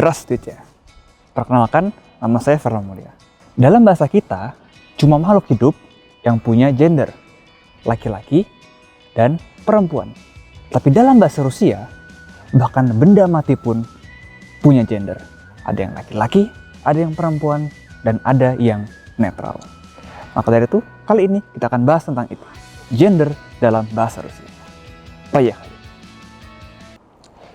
Здравствуйте. Perkenalkan, nama saya Fernando Mulia. Dalam bahasa kita, cuma makhluk hidup yang punya gender, laki-laki dan perempuan. Tapi dalam bahasa Rusia, bahkan benda mati pun punya gender. Ada yang laki-laki, ada yang perempuan, dan ada yang netral. Maka dari itu, kali ini kita akan bahas tentang itu. Gender dalam bahasa Rusia. Поехали.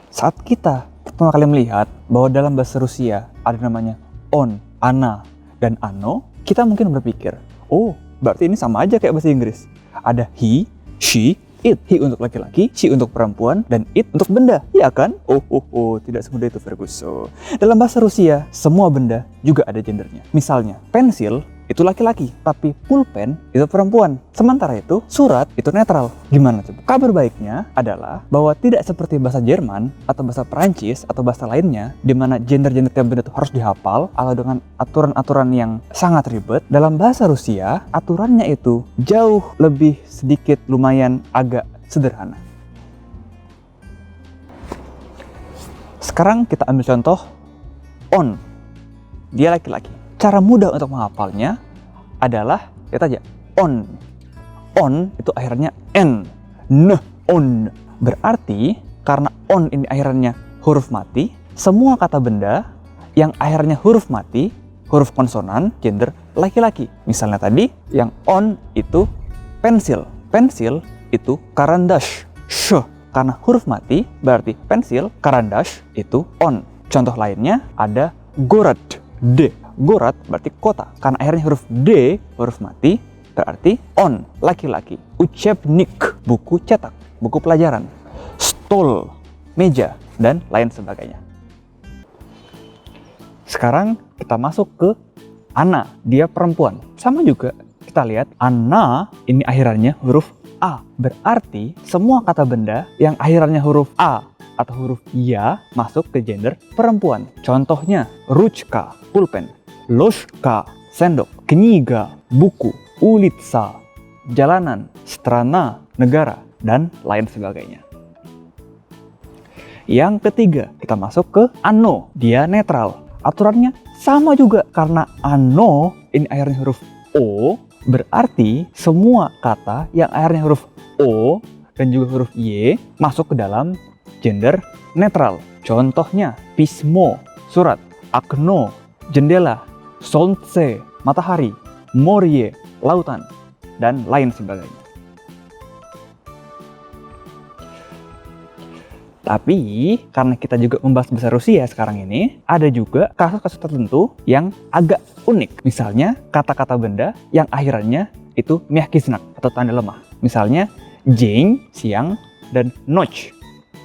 Saat kita pertama kali melihat bahwa dalam bahasa Rusia ada namanya on, ana, dan ano, kita mungkin berpikir, oh, berarti ini sama aja kayak bahasa Inggris. Ada he, she, it. He untuk laki-laki, she untuk perempuan, dan it untuk benda. Iya kan? Oh, tidak semudah itu Ferguson. Dalam bahasa Rusia, semua benda juga ada gendernya. Misalnya, pensil itu laki-laki, tapi pulpen itu perempuan. Sementara itu, surat itu netral. Gimana coba? Kabar baiknya adalah bahwa tidak seperti bahasa Jerman atau bahasa Perancis atau bahasa lainnya, di mana gender-gender tiap benda itu harus dihafal atau dengan aturan-aturan yang sangat ribet. Dalam bahasa Rusia, aturannya itu jauh lebih sedikit lumayan agak sederhana. Sekarang kita ambil contoh on. Dia laki-laki. Cara mudah untuk menghafalnya adalah, lihat aja, on. On itu akhirnya n. On. Berarti, karena on ini akhirnya huruf mati, semua kata benda yang akhirnya huruf mati, huruf konsonan, gender laki-laki. Misalnya tadi, yang on itu pensil. Pensil itu karandash. Karena huruf mati, berarti pensil, karandash itu on. Contoh lainnya ada gorod. D. Gorod berarti kota. Karena akhirnya huruf D, huruf mati, berarti on, laki-laki. Учебник, buku cetak, buku pelajaran. Stol, meja, dan lain sebagainya. Sekarang kita masuk ke Ana, dia perempuan. Sama juga, kita lihat Ana ini akhirannya huruf A. Berarti semua kata benda yang akhirannya huruf A atau huruf ya masuk ke gender perempuan. Contohnya, ruchka, pulpen. Loshka, sendok. Kniga, buku. Ulitsa, jalanan. Strana, negara. Dan lain sebagainya. Yang ketiga, kita masuk ke ano. Dia netral. Aturannya sama juga. Karena ano ini akhirnya huruf O, berarti semua kata yang akhirnya huruf O dan juga huruf Y masuk ke dalam gender netral. Contohnya, pismo, surat. Akno, jendela. Solnce, matahari. Morye, lautan. Dan lain sebagainya. Tapi, karena kita juga membahas bahasa Rusia sekarang ini, ada juga kasus-kasus tertentu yang agak unik. Misalnya, kata-kata benda yang akhirannya itu miyaki znak atau tanda lemah. Misalnya, dень, siang, dan noc,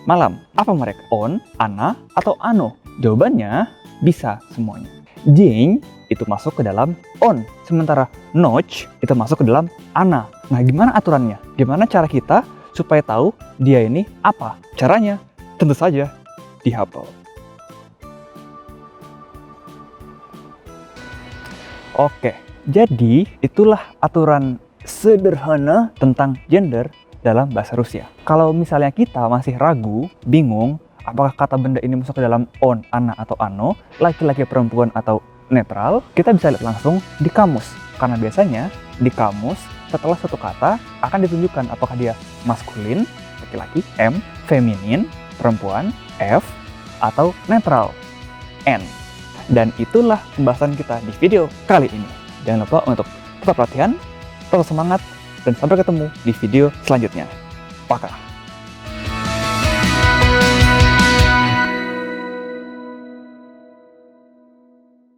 malam. Apa mereka? On, ana, atau ano? Jawabannya bisa semuanya. Dень itu masuk ke dalam on, sementara noc itu masuk ke dalam ana. Nah, gimana aturannya? Gimana cara kita supaya tahu dia ini apa? Caranya tentu saja dihafal. Oke, jadi itulah aturan sederhana tentang gender dalam bahasa Rusia. Kalau misalnya kita masih ragu, bingung, apakah kata benda ini masuk ke dalam on, ana, atau ano, laki-laki, perempuan, atau netral, kita bisa lihat langsung di kamus. Karena biasanya di kamus, setelah satu kata, akan ditunjukkan apakah dia maskulin, laki-laki, M, feminin, perempuan, F, atau netral, N. Dan itulah pembahasan kita di video kali ini. Jangan lupa untuk tetap latihan, tetap semangat, dan sampai ketemu di video selanjutnya. Pakai.